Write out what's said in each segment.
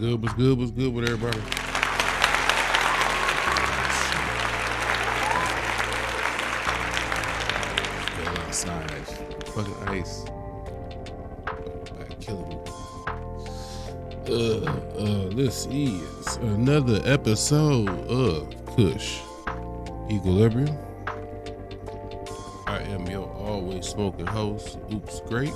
good? What's good? What's good with everybody? Going outside. Fucking ice. Killing me. This is another episode of Kush Equilibrium. I am your always smoking host, Oops Great.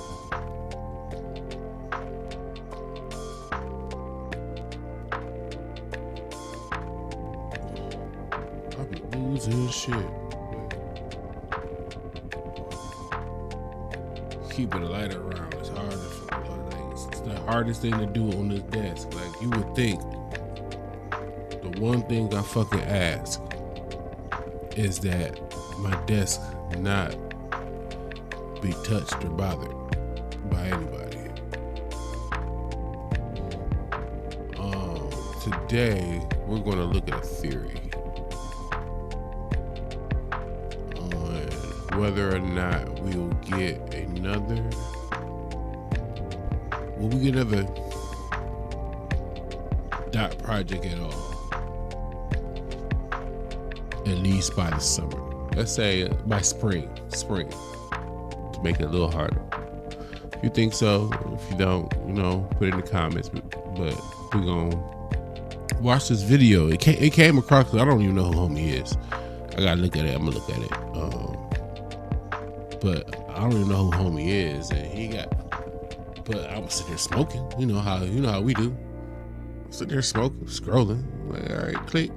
I be losing shit. Keeping the light around is hard. It's the hardest thing to do on this desk. Like, you would think the one thing I fucking ask is that my desk not be touched or bothered by anybody. Today we're going to look at a theory on whether or not we'll get another. Will we get another dot project at all? At least by the summer. Let's say by spring, to make it a little harder. If you think so, if you don't, put it in the comments. But we're gonna watch this video. It came across, I don't even know who homie is. I gotta look at it. I'm gonna look at it. But I don't even know who homie is, and but I'm sitting there smoking. You know how we do. Sitting there smoking, scrolling. I'm like, all right, click.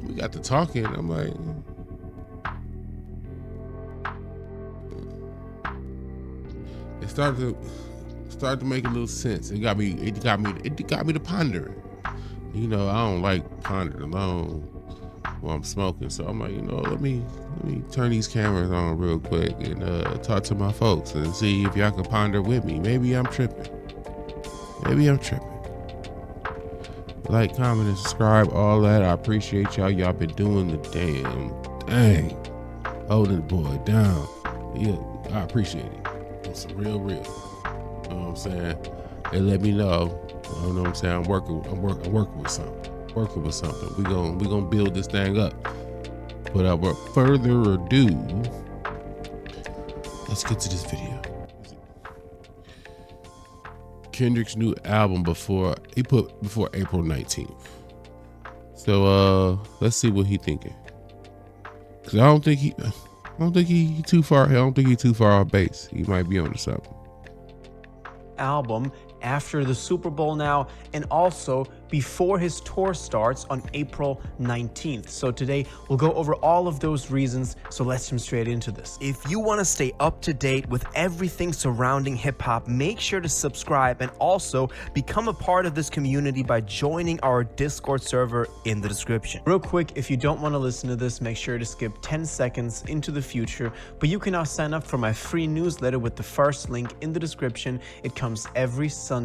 We got to talking. I'm like, it started to make a little sense. It got me to pondering. I don't like pondering alone while I'm smoking. So I'm like, let me turn these cameras on real quick and talk to my folks and see if y'all can ponder with me. Maybe I'm tripping. Like, comment, and subscribe, all that. I appreciate y'all. Y'all been doing the dang. Holding the boy down. Yeah, I appreciate it. It's real. You know what I'm saying? They let me know. You know what I'm saying? I'm working with something. We gonna build this thing up. Without further ado, let's get to this video. Kendrick's new album before April 19th. So let's see what he thinking. Cause I don't think he too far. I don't think he too far off base. He might be onto something. Album after the Super Bowl now, and also before his tour starts on April 19th. So today we'll go over all of those reasons, so let's jump straight into this. If you want to stay up to date with everything surrounding hip-hop, make sure to subscribe and also become a part of this community by joining our Discord server in the description. Real quick, if you don't want to listen to this, make sure to skip 10 seconds into the future, but you can now sign up for my free newsletter with the first link in the description. It comes every Sunday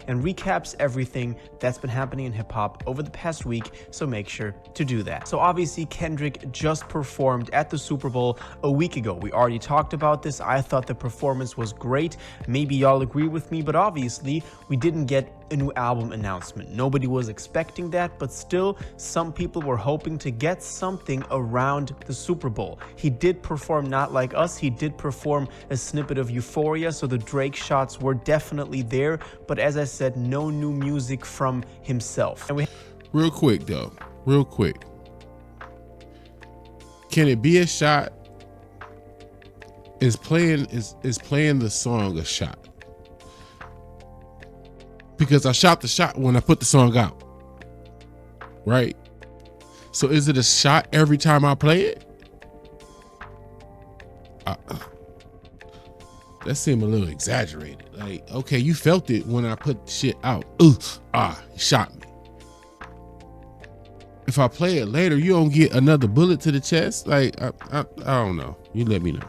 and recaps everything that's been happening in hip-hop over the past week, so make sure to do that. So obviously Kendrick just performed at the Super Bowl a week ago. We already talked about this. I thought the performance was great. Maybe y'all agree with me, but obviously we didn't get a new album announcement. Nobody was expecting that, but still some people were hoping to get something around the Super Bowl. He did perform Not Like Us. He did perform a snippet of Euphoria, so the Drake shots were definitely there, but as I said, no new music from himself. And real quick, can it be a shot? Is playing the song a shot? Because I shot the shot when I put the song out, right? So is it a shot every time I play it? That seemed a little exaggerated. Like, okay, you felt it when I put shit out. He shot me. If I play it later, you don't get another bullet to the chest. Like, I don't know. You let me know.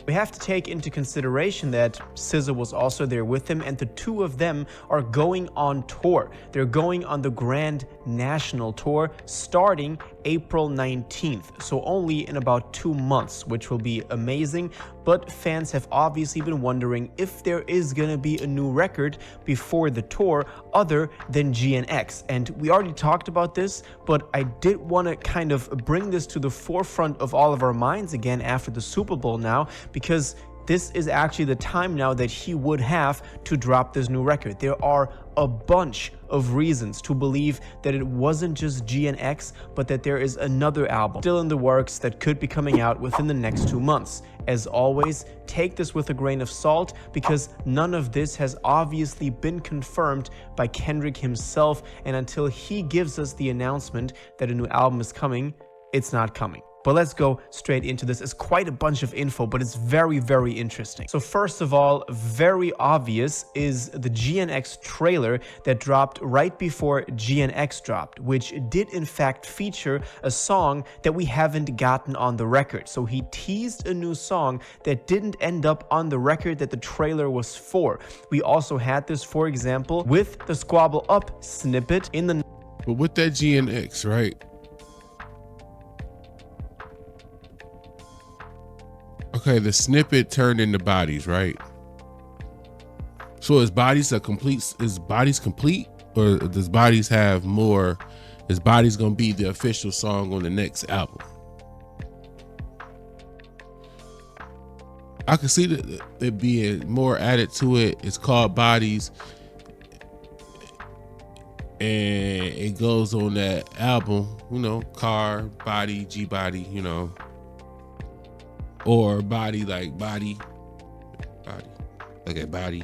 We have to take into consideration that SZA was also there with him, and the two of them are going on tour. They're going on the Grand National Tour starting April 19th, so only in about 2 months, which will be amazing. but fans have obviously been wondering if there is gonna be a new record before the tour other than GNX. And we already talked about this, but I did want to kind of bring this to the forefront of all of our minds again after the Super Bowl now, because this is actually the time now that he would have to drop this new record. There are a bunch of reasons to believe that it wasn't just GNX, but that there is another album still in the works that could be coming out within the next 2 months. As always, take this with a grain of salt, because none of this has obviously been confirmed by Kendrick himself, and until he gives us the announcement that a new album is coming, it's not coming. But let's go straight into this. It's quite a bunch of info, but it's very, very interesting. So first of all, very obvious is the GNX trailer that dropped right before GNX dropped, which did in fact feature a song that we haven't gotten on the record. So he teased a new song that didn't end up on the record that the trailer was for. We also had this, for example, with the Squabble Up snippet in the... But with that GNX, right? Okay, the snippet turned into bodies, right? So is bodies complete, or does bodies have more? Is bodies gonna be the official song on the next album? I can see that it being more added to it. It's called Bodies, and it goes on that album, you know, Car, Body, G Body, you know. Or body, like body, like body.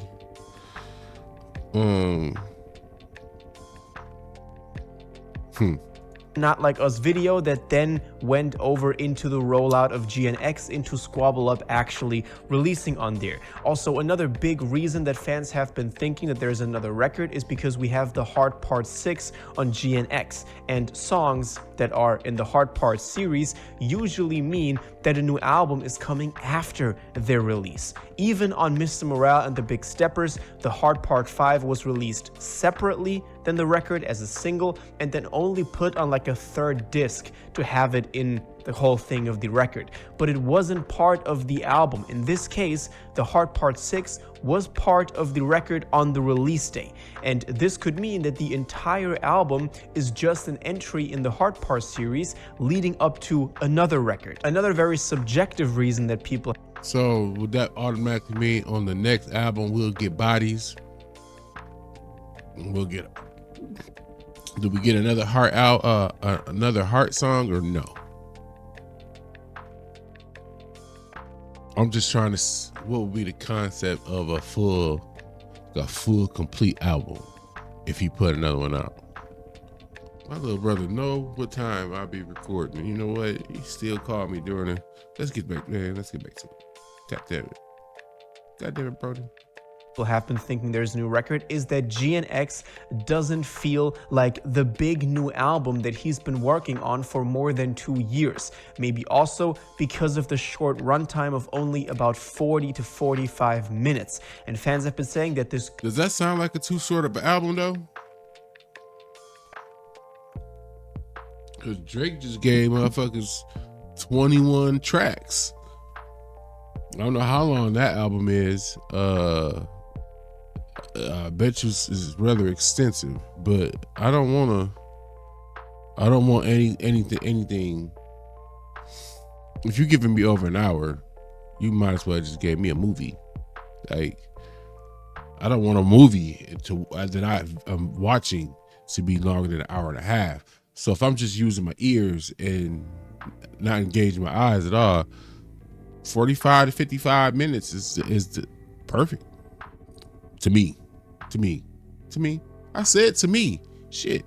Not Like Us video that then went over into the rollout of GNX into Squabble Up actually releasing on there. Also, another big reason that fans have been thinking that there's another record is because we have the Hard Part 6 on GNX, and songs that are in the Hard Part series usually mean that a new album is coming after their release. Even on Mr. Morale and the Big Steppers, the Hard Part 5 was released separately than the record as a single, and then only put on like a third disc to have it in the whole thing of the record. But it wasn't part of the album. In this case, the Hard Part 6 was part of the record on the release day. And this could mean that the entire album is just an entry in the Hard Part series leading up to another record. Another very subjective reason that people... So would that automatically mean on the next album we'll get Bodies? We'll get... Do we get another another Heart song or no? I'm just trying to, what would be the concept of a full complete album if he put another one out? My little brother know what time I'll be recording. You know what? He still called me during it. Let's get back to it. God damn it. God damn it, Brody. Have been thinking there's a new record is that GNX doesn't feel like the big new album that he's been working on for more than 2 years. Maybe also because of the short runtime of only about 40 to 45 minutes. And fans have been saying that this... Does that sound like a too short of an album though? Because Drake just gave motherfuckers 21 tracks. I don't know how long that album is. I bet you is rather extensive, but I don't want anything. If you're giving me over an hour, you might as well just give me a movie. Like, I don't want a movie that I'm watching to be longer than an hour and a half. So if I'm just using my ears and not engaging my eyes at all, 45 to 55 minutes is perfect. To me. I said to me. Shit.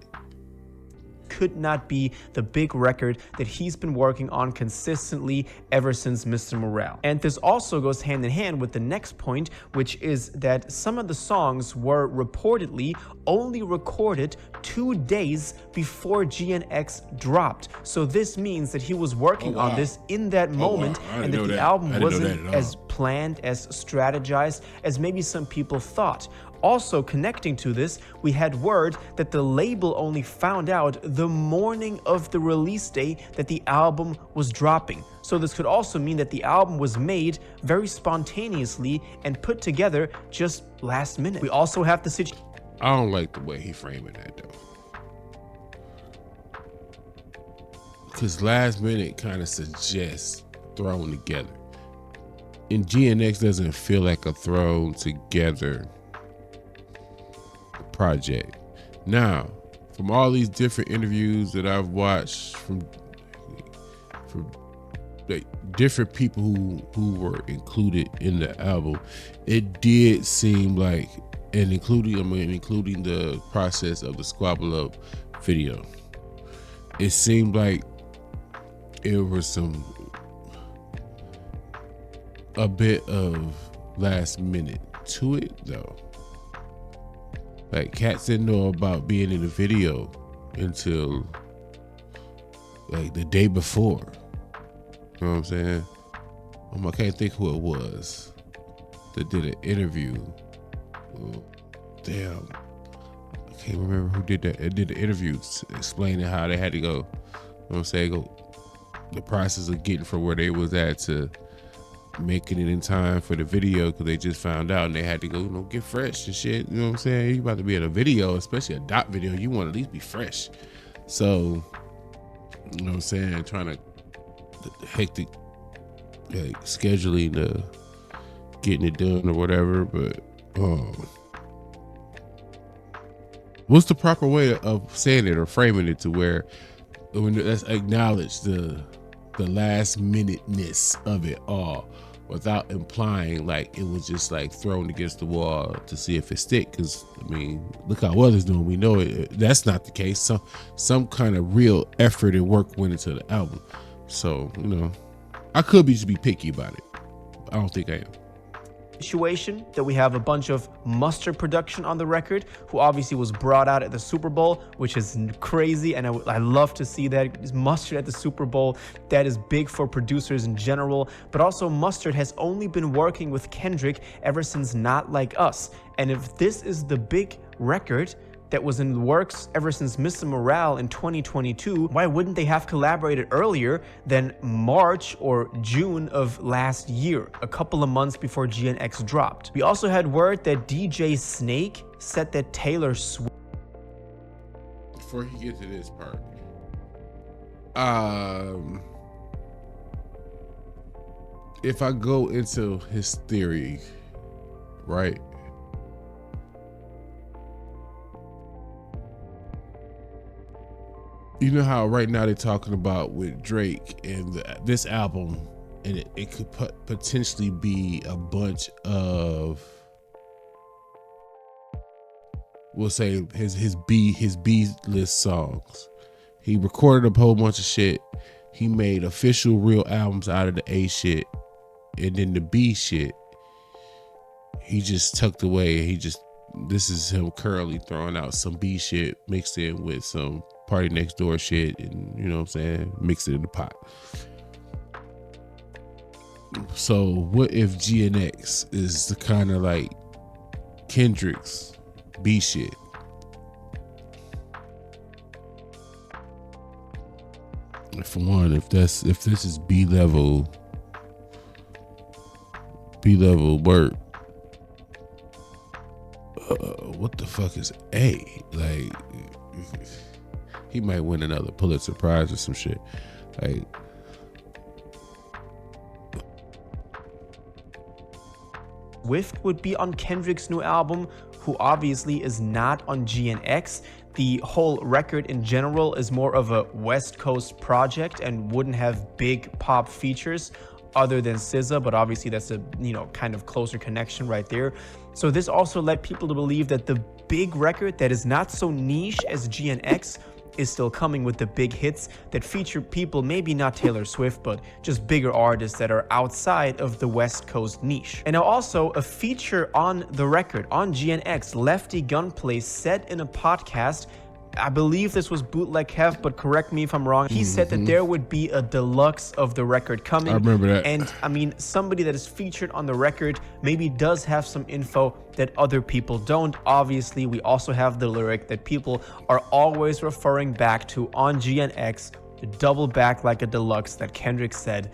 Could not be the big record that he's been working on consistently ever since Mr. Morale. And this also goes hand in hand with the next point, which is that some of the songs were reportedly only recorded 2 days before GNX dropped. So this means that he was working on this in that moment, and that the album wasn't as planned, as strategized as maybe some people thought. Also connecting to this, we had word that the label only found out the morning of the release day that the album was dropping. So this could also mean that the album was made very spontaneously and put together just last minute. We also have the situation. I don't like the way he framing that though. Because last minute kind of suggests thrown together. And GNX doesn't feel like a thrown together project. Now, from all these different interviews that I've watched from like different people who were included in the album, it did seem like, and including the process of the Squabble Up video, it seemed like it was a bit of last minute to it though. Like cats didn't know about being in the video until like the day before. You know what I'm saying? I can't think who it was that did an interview. Oh, damn, I can't remember who did that. It did the interview explaining how they had to go. You know what I'm saying? The process of getting from where they was at to making it in time for the video, because they just found out and they had to go, get fresh and shit. You know what I'm saying? You about to be in a video, especially a doc video, you want to at least be fresh. So, you know what I'm saying? Trying to hectic scheduling to getting it done or whatever. But what's the proper way of saying it or framing it to where let's acknowledge the last minuteness of it all without implying like it was just like thrown against the wall to see if it stick? Because look how others doing. We know that's not the case. Some kind of real effort and work went into the album. So I could just be picky about it. I don't think I am. Situation that we have a bunch of Mustard production on the record, who obviously was brought out at the Super Bowl, which is crazy, and I love to see that. Mustard at the Super Bowl, that is big for producers in general. But also Mustard has only been working with Kendrick ever since Not Like Us, and if this is the big record that was in the works ever since Mr. Morale in 2022, why wouldn't they have collaborated earlier than March or June of last year, a couple of months before GNX dropped? We also had word that DJ Snake said that Taylor Swift... Before he gets to this part, if I go into his theory, right? You know how right now they're talking about with Drake and this album, and it could potentially be a bunch of, we'll say his B list songs. He recorded a whole bunch of shit. He made official real albums out of the A shit, and then the B shit he just tucked away. This is him currently throwing out some B shit mixed in with some Party Next Door shit, and you know what I'm saying, mix it in the pot. So what if GNX is the kind of like Kendrick's B shit? For one, if this is B level work, what the fuck is A? Like, he might win another Pulitzer Prize or some shit. Like, Swift would be on Kendrick's new album, who obviously is not on GNX. The whole record in general is more of a West Coast project and wouldn't have big pop features other than SZA, but obviously that's a kind of closer connection right there. So this also led people to believe that the big record that is not so niche as GNX is still coming with the big hits that feature people, maybe not Taylor Swift, but just bigger artists that are outside of the West Coast niche. And now also a feature on the record, on GNX, Lefty Gunplay said in a podcast I believe this was Bootleg Kev, but correct me if I'm wrong. He said that there would be a deluxe of the record coming. I remember that. And I mean, somebody that is featured on the record maybe does have some info that other people don't. Obviously, we also have the lyric that people are always referring back to on GNX, double back like a deluxe, that Kendrick said.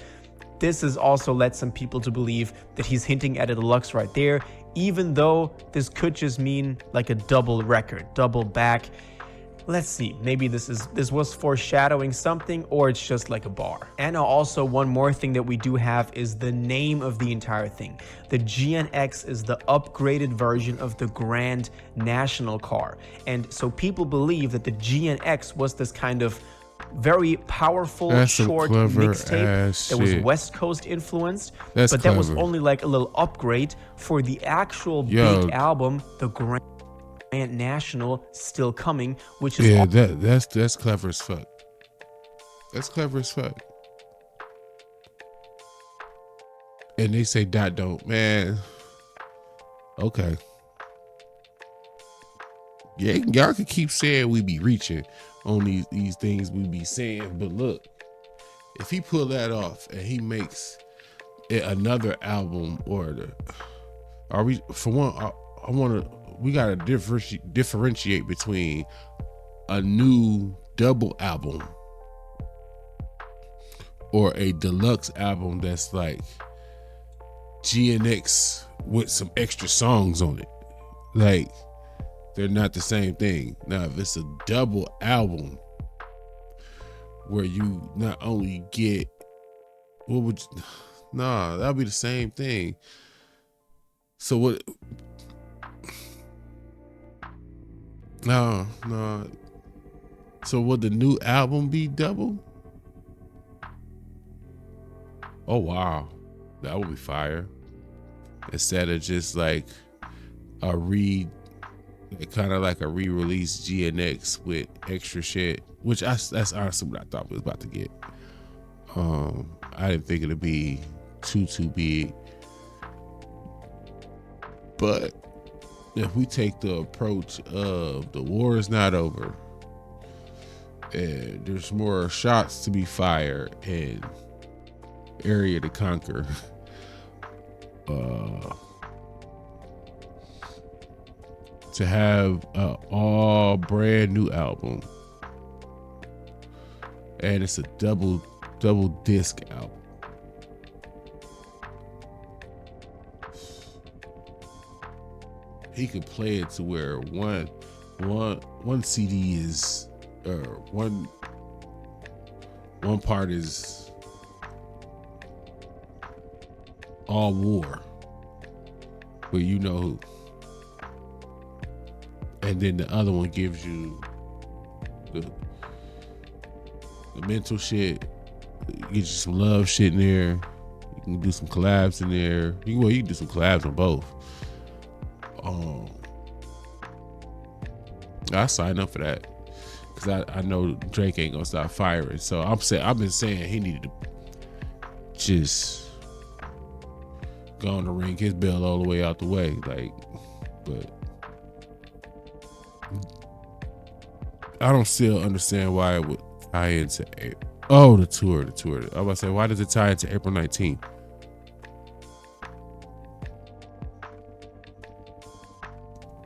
This has also led some people to believe that he's hinting at a deluxe right there, even though this could just mean like a double record, double back. Let's see, maybe this was foreshadowing something, or it's just like a bar. And now also one more thing that we do have is the name of the entire thing. The GNX is the upgraded version of the Grand National car. And so people believe that the GNX was this kind of very powerful, short mixtape that was West Coast influenced, but that was only like a little upgrade for the actual big album, the Grand National, still coming, which is that's clever as fuck. That's clever as fuck. And they say dot don't, man. Okay. Yeah, y'all can keep saying we be reaching on these things we be saying, but look, if he pull that off and he makes it another album, we gotta differentiate between a new double album or a deluxe album that's like GNX with some extra songs on it. Like, they're not the same thing. Now, if it's a double album where you not only get that'll be the same thing. So what? No. So would the new album be double? Oh wow, that would be fire. Instead of just like kind of like a re-release GNX with extra shit, which that's honestly what I thought we was about to get. I didn't think it'd be too big, but if we take the approach of the war is not over and there's more shots to be fired and area to conquer, to have an all brand new album, and it's a double disc album. He could play it to where one CD is, or one part is all war, where you know who. And then the other one gives you the mental shit, get you some love shit in there. You can do some collabs in there. You can do some collabs on both. I sign up for that because I know Drake ain't gonna stop firing. So I've been saying he needed to just go on the ring his bell all the way out the way, like, but I don't still understand why it would tie into the tour. I was about to say, why does it tie into April 19th?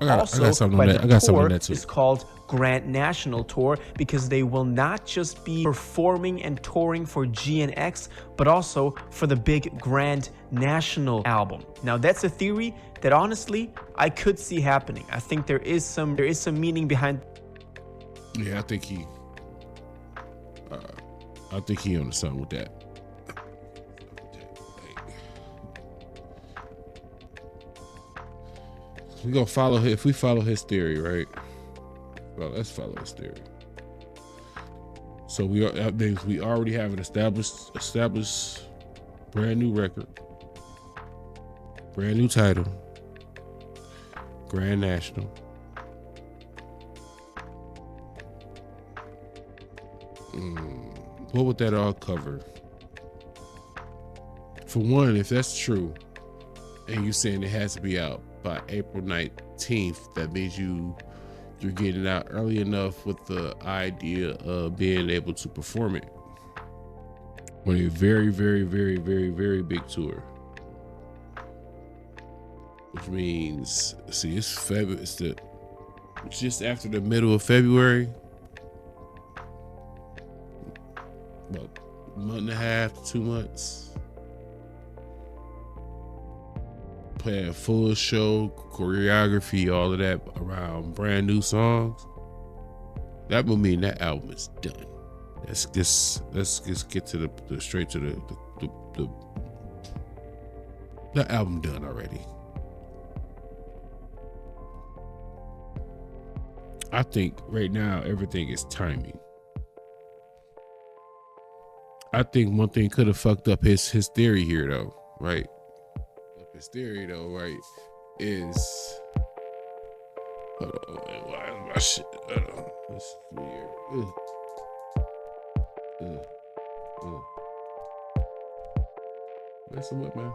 I got something on that. I got something on that too. It's called Grand National Tour because they will not just be performing and touring for GNX, but also for the big Grand National album. Now that's a theory that honestly I could see happening. I think there is some meaning behind. Yeah, I think he on something with that. We gonna follow if we follow his theory, right? Well, let's follow his theory. So that means we already have an established brand new record, brand new title, Grand National. What would that all cover? For one, if that's true, and you're saying it has to be out by April 19th, that means you you're getting out early enough with the idea of being able to perform it on a very, very, very, very, very big tour. Which means, see, it's February. It's just after the middle of February. About a month and a half to 2 months. Playing full show, choreography, all of that around brand new songs. That would mean that album is done. Let's just get to the straight to the album done already. I think right now everything is timing. I think one thing could have fucked up his theory here though, right? His theory though, right, is hold on, why is my shit? Hold on. This is weird. Mess him up, man.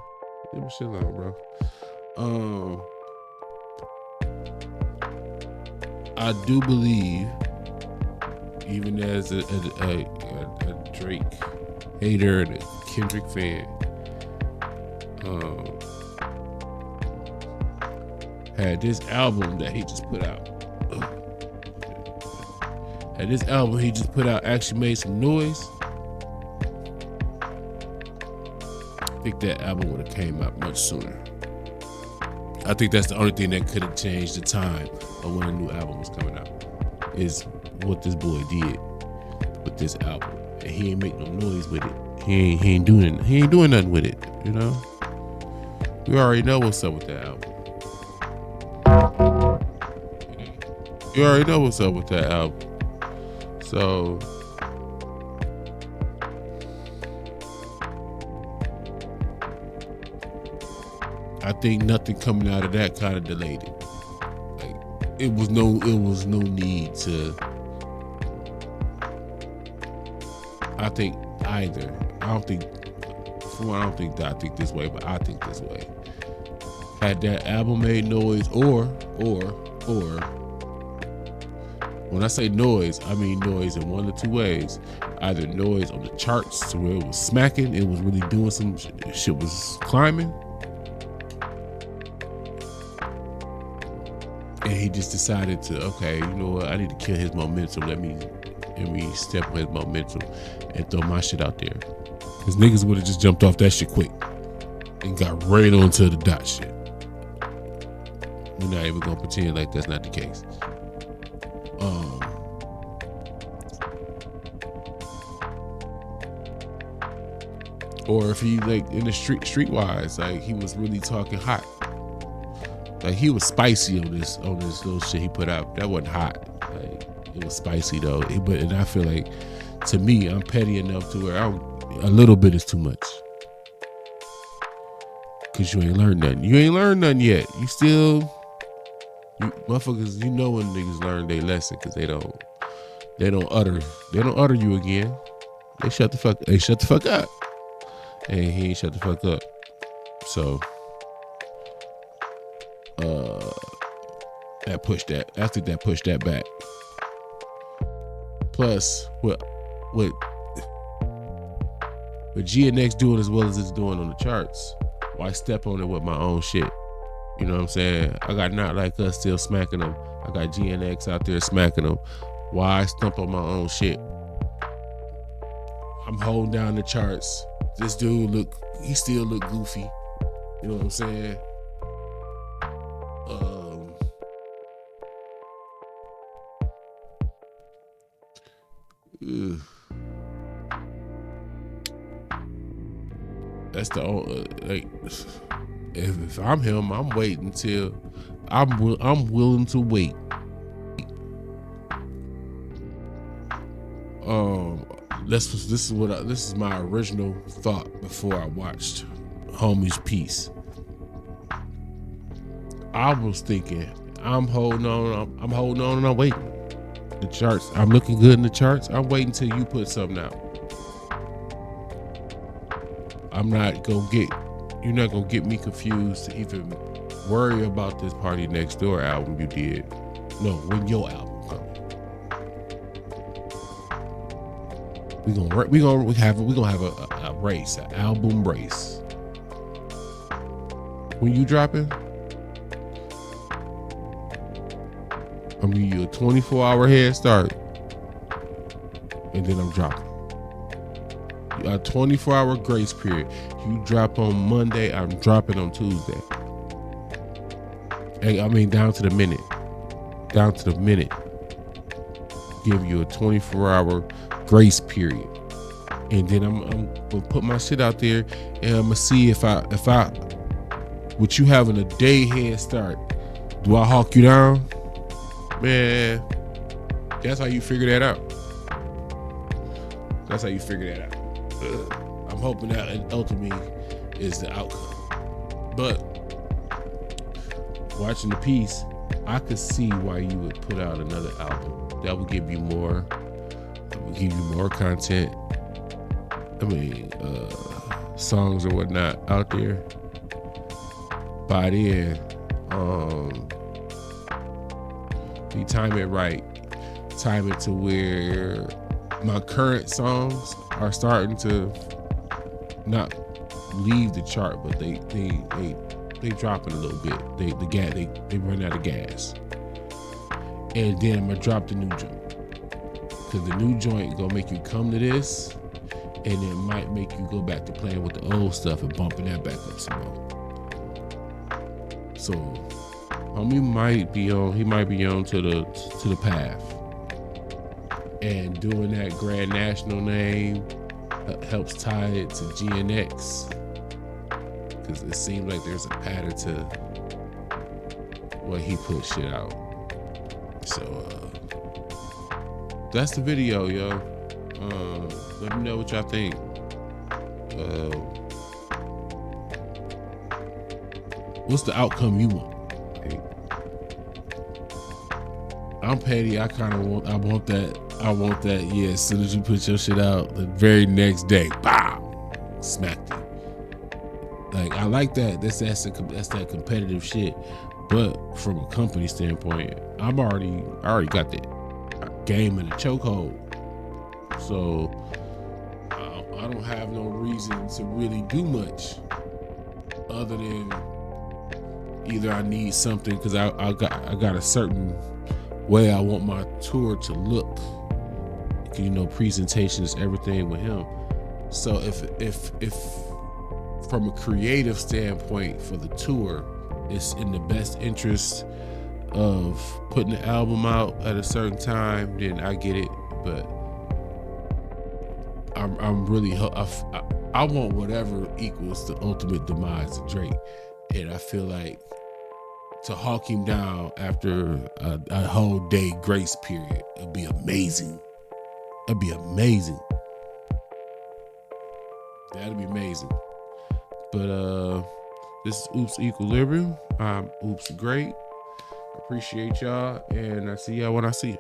Leave my shit alone, bro. I do believe, even as a Drake hater and a Kendrick fan, had this album that he just put out. Had this album he just put out actually made some noise, I think that album would have came out much sooner. I think that's the only thing that could have changed the time of when a new album was coming out, is what this boy did with this album. And he ain't make no noise with it. He ain't doing nothing with it, you know? We already know what's up with that album. You already know what's up with that album. So I think nothing coming out of that kind of delayed it. Like it was no need to. I think either. I don't think this way, but I think this way. Had that album made noise, or when I say noise, I mean noise in one of two ways. Either noise on the charts to where it was smacking, it was really doing some shit, was climbing, and he just decided to, okay, you know what, I need to kill his momentum. Let me step on his momentum and throw my shit out there. Because niggas would have just jumped off that shit quick and got right onto the dot shit. We're not even gonna pretend like that's not the case. Or if he, like, in the streetwise, like, he was really talking hot. Like, he was spicy on this little shit he put out. That wasn't hot. Like, it was spicy though. And I feel like, to me, I'm petty enough to where a little bit is too much. Cause you ain't learned nothing. You ain't learned nothing yet. Motherfuckers, you know when niggas learn their lesson, cause they don't utter you again. They shut the fuck up. And he ain't shut the fuck up. So I think that pushed that back. Plus, with GNX doing as well as it's doing on the charts, why step on it with my own shit? You know what I'm saying? I got Not Like Us still smacking them. I got GNX out there smacking them. Why stump on my own shit? I'm holding down the charts. This dude he still look goofy. You know what I'm saying? That's the only, like, if I'm him, I'm waiting till I'm willing to wait. This is my original thought before I watched Homie's piece. I was thinking, I'm holding on and I'm waiting. The charts, I'm looking good in the charts. I'm waiting till you put something out. You're not gonna get me confused to even worry about this Party Next Door album you did No, when your album comes. We gonna have a race, an album race. When you dropping, I'm giving you a 24-hour head start, and then I'm dropping. A 24-hour grace period. You drop on Monday, I'm dropping on Tuesday. I mean, down to the minute. Down to the minute. Give you a 24-hour grace period, and then I'm gonna put my shit out there, and I'm gonna see if I with you having a day head start, do I hawk you down? Man, that's how you figure that out. That's how you figure that out. I'm hoping that ultimately is the outcome. But watching the piece, I could see why you would put out another album. That would give you more. Give you more content. I mean, songs or whatnot out there. By then, you time it right. Time it to where my current songs are starting to not leave the chart, but they dropping a little bit. They run out of gas, and then I'm gonna drop the new joint. Cause the new joint gonna make you come to this, and it might make you go back to playing with the old stuff and bumping that back up some more. So, homie might be on to the path, and doing that Grand National name helps tie it to GNX, cause it seems like there's a pattern to what he put shit out. So. That's the video, yo. Let me know what y'all think. What's the outcome you want? Like, I'm petty. I want that. Yeah, as soon as you put your shit out, the very next day, bow, smacked it. Like, I like that. That's that competitive shit. But from a company standpoint, I already got that game in a chokehold, so I don't have no reason to really do much other than either I need something because I got a certain way I want my tour to look. You know, presentations, everything with him. So if from a creative standpoint for the tour, it's in the best interest of putting the album out at a certain time, then I get it. But I'm really I want whatever equals the ultimate demise of Drake, and I feel like to hawk him down after a whole day grace period, it'd be amazing. That'd be amazing. That'd be amazing. But this is Oops Equilibrium. I'm Oops Great. Appreciate y'all, and I see y'all when I see you.